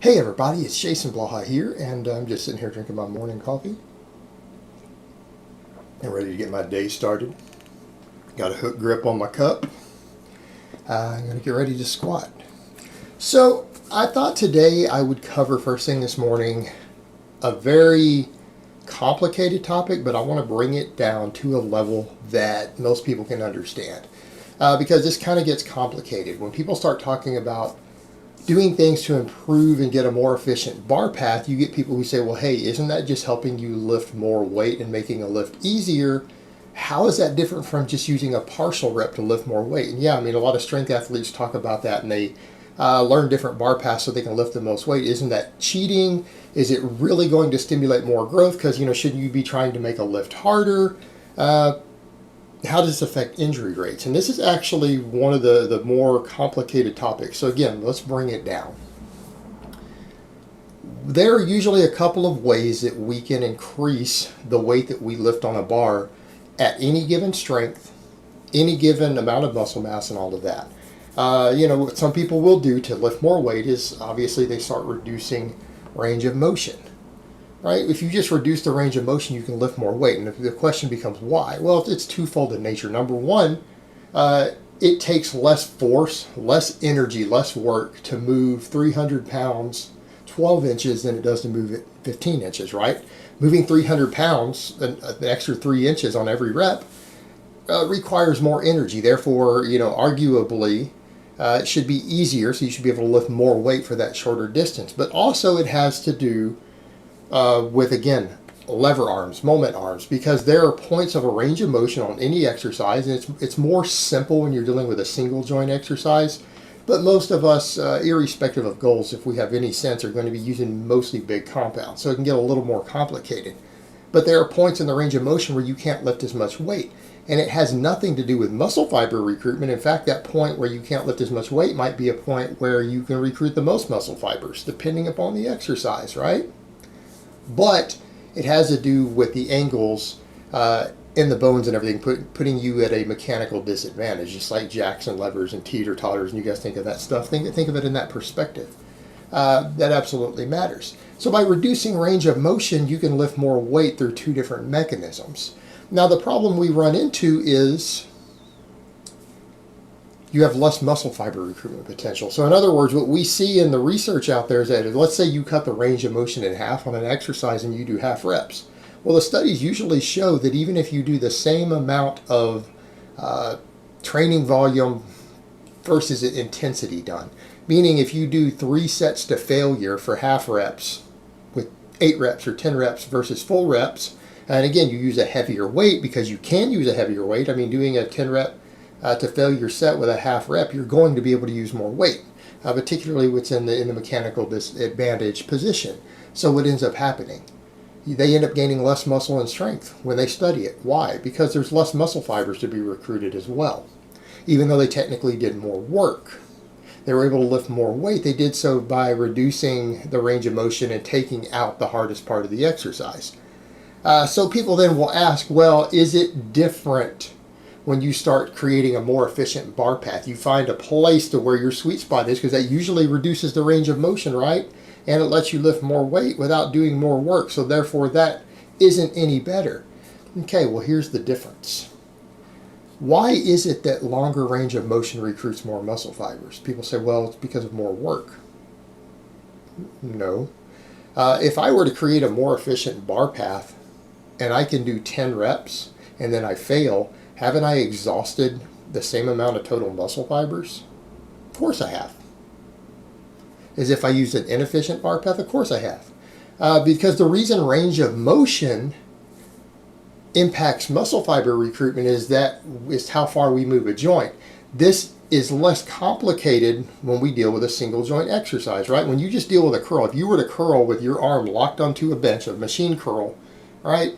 Hey everybody, it's Jason Blaha here, and I'm just sitting here drinking my morning coffee and ready to get my day started. Got a hook grip on my cup. I'm going to get ready to squat. So I thought today I would cover first thing this morning a very complicated topic, but I want to bring it down to a level that most people can understand. Because this kind of gets complicated. When people start talking about doing things to improve and get a more efficient bar path, you get people who say, well, hey, isn't that just helping you lift more weight and making a lift easier? How is that different from just using a partial rep to lift more weight? And yeah, I mean, a lot of strength athletes talk about that, and they learn different bar paths so they can lift the most weight. Isn't that cheating? Is it really going to stimulate more growth? Because, shouldn't you be trying to make a lift harder? How does this affect injury rates? And this is actually one of the more complicated topics. So again, let's bring it down. There are usually a couple of ways that we can increase the weight that we lift on a bar at any given strength, any given amount of muscle mass, and all of that. What some people will do to lift more weight is obviously they start reducing range of motion. Right? If you just reduce the range of motion, you can lift more weight. And the question becomes why? Well, it's twofold in nature. Number one, it takes less force, less energy, less work to move 300 pounds 12 inches than it does to move it 15 inches, right? Moving 300 pounds, an extra 3 inches on every rep, requires more energy. Therefore, arguably, it should be easier, so you should be able to lift more weight for that shorter distance. But also it has to do with, again, lever arms, moment arms, because there are points of a range of motion on any exercise, and it's more simple when you're dealing with a single joint exercise. But most of us, irrespective of goals, if we have any sense, are going to be using mostly big compounds, so it can get a little more complicated. But there are points in the range of motion where you can't lift as much weight, and it has nothing to do with muscle fiber recruitment. In fact, that point where you can't lift as much weight might be a point where you can recruit the most muscle fibers, depending upon the exercise, right? But it has to do with the angles in the bones and everything, putting you at a mechanical disadvantage, just like jacks and levers and teeter-totters, and you guys think of that stuff. Think of it in that perspective. That absolutely matters. So by reducing range of motion, you can lift more weight through two different mechanisms. Now, the problem we run into is you have less muscle fiber recruitment potential. So in other words, what we see in the research out there is that let's say you cut the range of motion in half on an exercise and you do half reps. Well, the studies usually show that even if you do the same amount of training volume versus intensity done, meaning if you do 3 sets to failure for half reps with 8 reps or 10 reps versus full reps, and again, you use a heavier weight because you can use a heavier weight. I mean, doing a 10 rep to failure set with a half rep, you're going to be able to use more weight, particularly what's in the mechanical disadvantage position. So what ends up happening? They end up gaining less muscle and strength when they study it. Why? Because there's less muscle fibers to be recruited as well. Even though they technically did more work, they were able to lift more weight. They did so by reducing the range of motion and taking out the hardest part of the exercise. So people then will ask, well, is it different when you start creating a more efficient bar path? You find a place to where your sweet spot is, because that usually reduces the range of motion, right? And it lets you lift more weight without doing more work. So therefore, that isn't any better. Okay, well, here's the difference. Why is it that longer range of motion recruits more muscle fibers? People say, well, it's because of more work. No. If I were to create a more efficient bar path and I can do 10 reps and then I fail, haven't I exhausted the same amount of total muscle fibers? Of course I have. As if I used an inefficient bar path? Of course I have. Because the reason range of motion impacts muscle fiber recruitment is how far we move a joint. This is less complicated when we deal with a single joint exercise, right? When you just deal with a curl, if you were to curl with your arm locked onto a bench, a machine curl, right?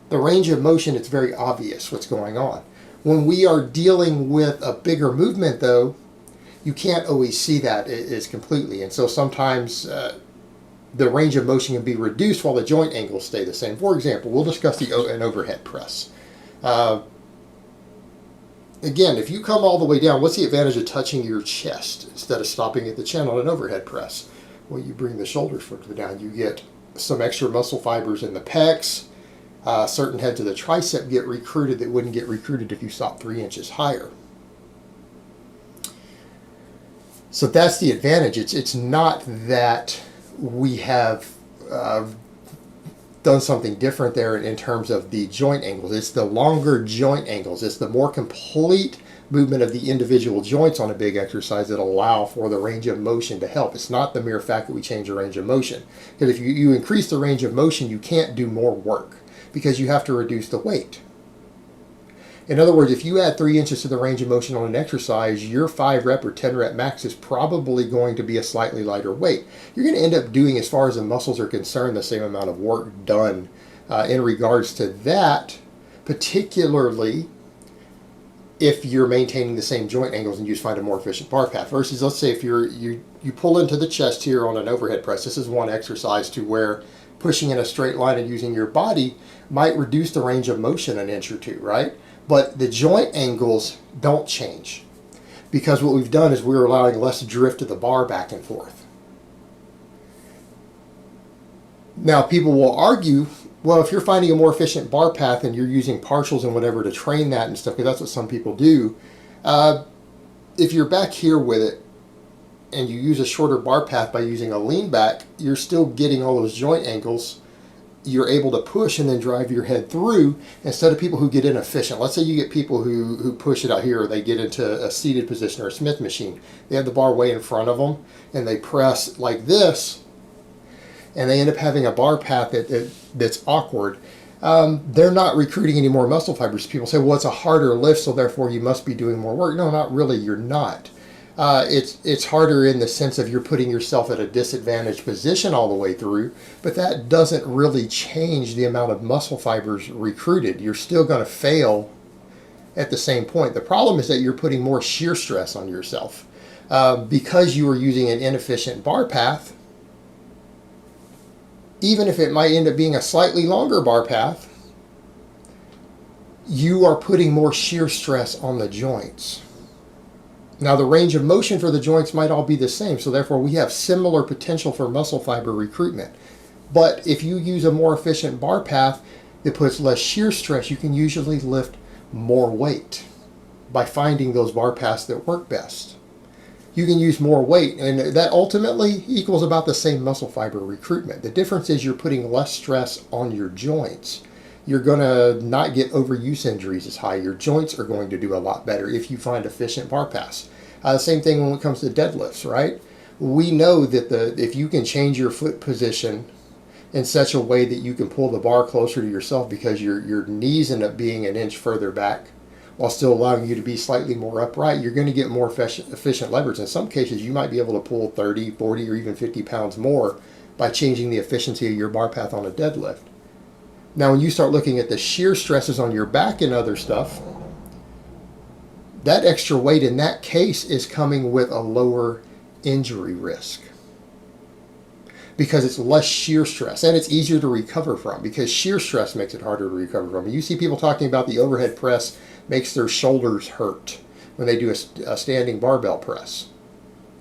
The range of motion, it's very obvious what's going on. When we are dealing with a bigger movement, though, you can't always see that as completely. And so sometimes the range of motion can be reduced while the joint angles stay the same. For example, we'll discuss an overhead press. Again, if you come all the way down, what's the advantage of touching your chest instead of stopping at the chin on an overhead press? Well, you bring the shoulders further down. You get some extra muscle fibers in the pecs. Certain heads of the tricep get recruited that wouldn't get recruited if you stopped 3 inches higher. So that's the advantage. It's not that we have done something different there in terms of the joint angles. It's the longer joint angles. It's the more complete movement of the individual joints on a big exercise that allow for the range of motion to help. It's not the mere fact that we change the range of motion. Because if you increase the range of motion, you can't do more work because you have to reduce the weight. In other words, if you add 3 inches to the range of motion on an exercise, your 5 rep or 10 rep max is probably going to be a slightly lighter weight. You're going to end up doing, as far as the muscles are concerned, the same amount of work done in regards to that, particularly if you're maintaining the same joint angles and you just find a more efficient bar path. Versus, let's say if you pull into the chest here on an overhead press. This is one exercise to where pushing in a straight line and using your body might reduce the range of motion an inch or two, right? But the joint angles don't change because what we've done is we're allowing less drift of the bar back and forth. Now, people will argue, well, if you're finding a more efficient bar path and you're using partials and whatever to train that and stuff, because that's what some people do, if you're back here with it and you use a shorter bar path by using a lean back, you're still getting all those joint angles. You're able to push and then drive your head through instead of people who get inefficient. Let's say you get people who push it out here, or they get into a seated position or a Smith machine. They have the bar way in front of them and they press like this and they end up having a bar path that's awkward. They're not recruiting any more muscle fibers. People say, well, it's a harder lift, so therefore you must be doing more work. No, not really. You're not. It's harder in the sense of you're putting yourself at a disadvantaged position all the way through, but that doesn't really change the amount of muscle fibers recruited. You're still going to fail at the same point. The problem is that you're putting more shear stress on yourself because you are using an inefficient bar path. Even if it might end up being a slightly longer bar path, you are putting more shear stress on the joints. Now, the range of motion for the joints might all be the same, so therefore we have similar potential for muscle fiber recruitment. But if you use a more efficient bar path that puts less shear stress, you can usually lift more weight by finding those bar paths that work best. You can use more weight, and that ultimately equals about the same muscle fiber recruitment. The difference is you're putting less stress on your joints. You're going to not get overuse injuries as high. Your joints are going to do a lot better if you find efficient bar paths. The same thing when it comes to deadlifts, right? We know that if you can change your foot position in such a way that you can pull the bar closer to yourself because your knees end up being an inch further back while still allowing you to be slightly more upright, you're going to get more efficient leverage. In some cases, you might be able to pull 30, 40, or even 50 pounds more by changing the efficiency of your bar path on a deadlift. Now, when you start looking at the shear stresses on your back and other stuff, that extra weight in that case is coming with a lower injury risk because it's less shear stress and it's easier to recover from because shear stress makes it harder to recover from. You see people talking about the overhead press makes their shoulders hurt when they do a standing barbell press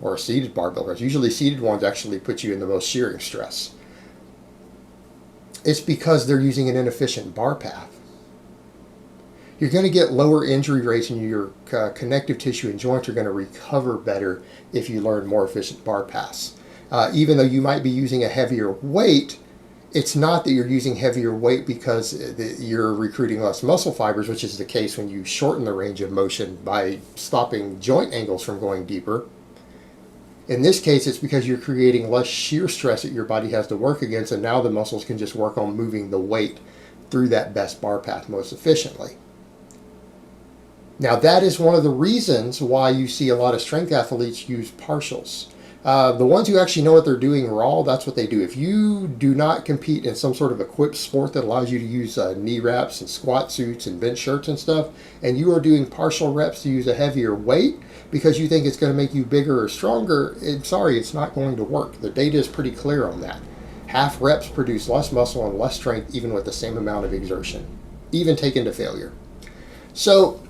or a seated barbell press. Usually seated ones actually put you in the most shearing stress. It's because they're using an inefficient bar path. You're going to get lower injury rates and your connective tissue and joints are going to recover better if you learn more efficient bar paths. Even though you might be using a heavier weight, it's not that you're using heavier weight because you're recruiting less muscle fibers, which is the case when you shorten the range of motion by stopping joint angles from going deeper. In this case, it's because you're creating less shear stress that your body has to work against, and now the muscles can just work on moving the weight through that best bar path most efficiently. Now, that is one of the reasons why you see a lot of strength athletes use partials. The ones who actually know what they're doing raw, that's what they do. If you do not compete in some sort of equipped sport that allows you to use knee wraps and squat suits and bench shirts and stuff, and you are doing partial reps to use a heavier weight because you think it's going to make you bigger or stronger, I'm sorry, it's not going to work. The data is pretty clear on that. Half reps produce less muscle and less strength even with the same amount of exertion, even taken to failure. So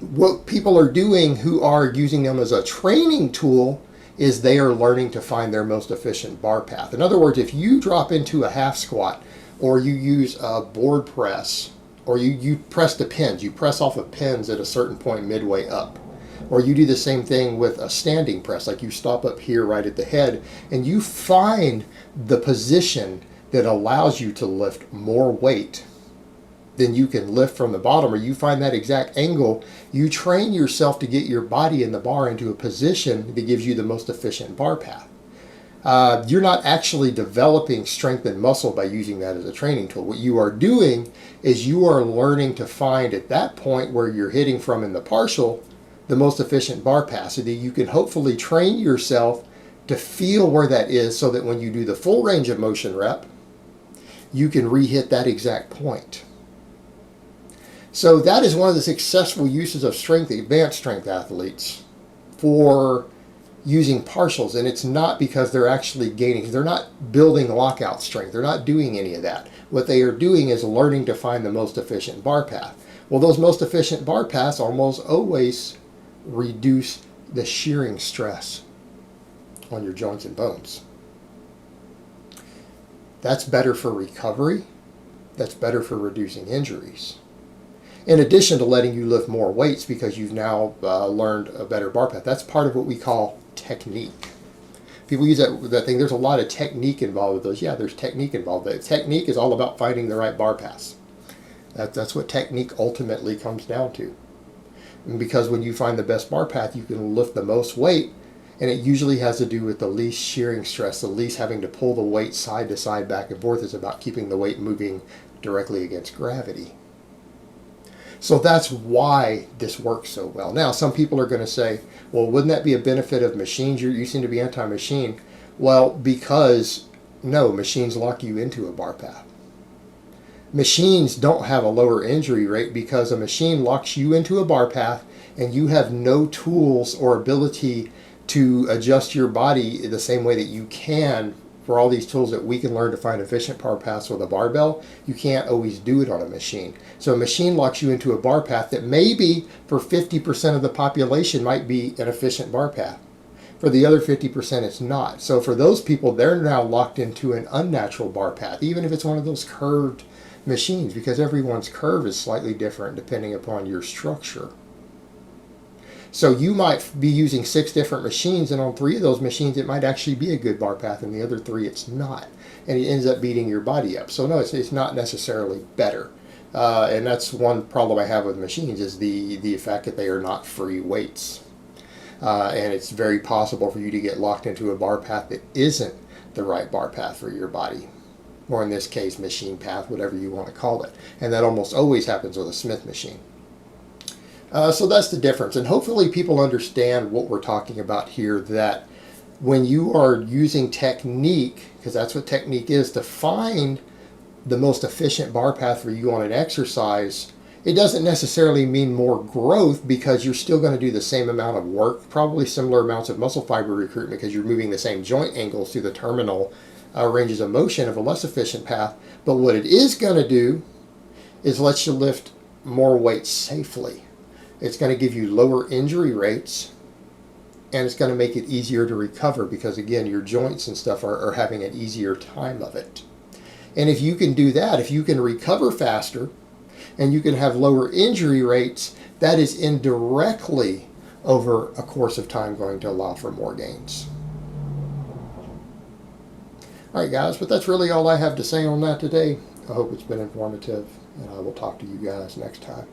what people are doing who are using them as a training tool is they are learning to find their most efficient bar path. In other words, if you drop into a half squat, or you use a board press, or you press the pins, you press off of pins at a certain point midway up, or you do the same thing with a standing press, like you stop up here right at the head, and you find the position that allows you to lift more weight than you can lift from the bottom, or you find that exact angle, you train yourself to get your body in the bar into a position that gives you the most efficient bar path. You're not actually developing strength and muscle by using that as a training tool. What you are doing is you are learning to find at that point where you're hitting from in the partial the most efficient bar path, so that you can hopefully train yourself to feel where that is, so that when you do the full range of motion rep, you can re-hit that exact point. So that is one of the successful uses of strength, advanced strength athletes, for using partials. And it's not because they're actually gaining, they're not building lockout strength. They're not doing any of that. What they are doing is learning to find the most efficient bar path. Well, those most efficient bar paths almost always reduce the shearing stress on your joints and bones. That's better for recovery. That's better for reducing injuries. In addition to letting you lift more weights because you've now learned a better bar path. That's part of what we call technique. People use that thing. There's a lot of technique involved with those. Yeah, there's technique involved. But technique is all about finding the right bar paths. That's what technique ultimately comes down to. And because when you find the best bar path, you can lift the most weight, and it usually has to do with the least shearing stress, the least having to pull the weight side to side, back and forth. It's about keeping the weight moving directly against gravity. So that's why this works so well. Now, some people are going to say, well, wouldn't that be a benefit of machines? You seem to be anti-machine. Well, because, no, machines lock you into a bar path. Machines don't have a lower injury rate because a machine locks you into a bar path and you have no tools or ability to adjust your body the same way that you can for all these tools that we can learn to find efficient bar paths with a barbell. You can't always do it on a machine. So a machine locks you into a bar path that maybe for 50% of the population might be an efficient bar path. For the other 50%, it's not. So for those people, they're now locked into an unnatural bar path, even if it's one of those curved machines, because everyone's curve is slightly different depending upon your structure. So you might be using 6 different machines, and on 3 of those machines it might actually be a good bar path, and the other 3 it's not, and it ends up beating your body up. So no, it's not necessarily better, and that's one problem I have with machines, is the fact that they are not free weights, and it's very possible for you to get locked into a bar path that isn't the right bar path for your body, or in this case machine path, whatever you want to call it, and that almost always happens with a Smith machine. So that's the difference, and hopefully people understand what we're talking about here, that when you are using technique, because that's what technique is, to find the most efficient bar path for you on an exercise, it doesn't necessarily mean more growth, because you're still going to do the same amount of work, probably similar amounts of muscle fiber recruitment, because you're moving the same joint angles through the terminal ranges of motion of a less efficient path. But what it is going to do is let you lift more weight safely. It's going to give you lower injury rates, and it's going to make it easier to recover, because again, your joints and stuff are having an easier time of it. And if you can do that, if you can recover faster and you can have lower injury rates, that is indirectly over a course of time going to allow for more gains. All right, guys, but that's really all I have to say on that today. I hope it's been informative, and I will talk to you guys next time.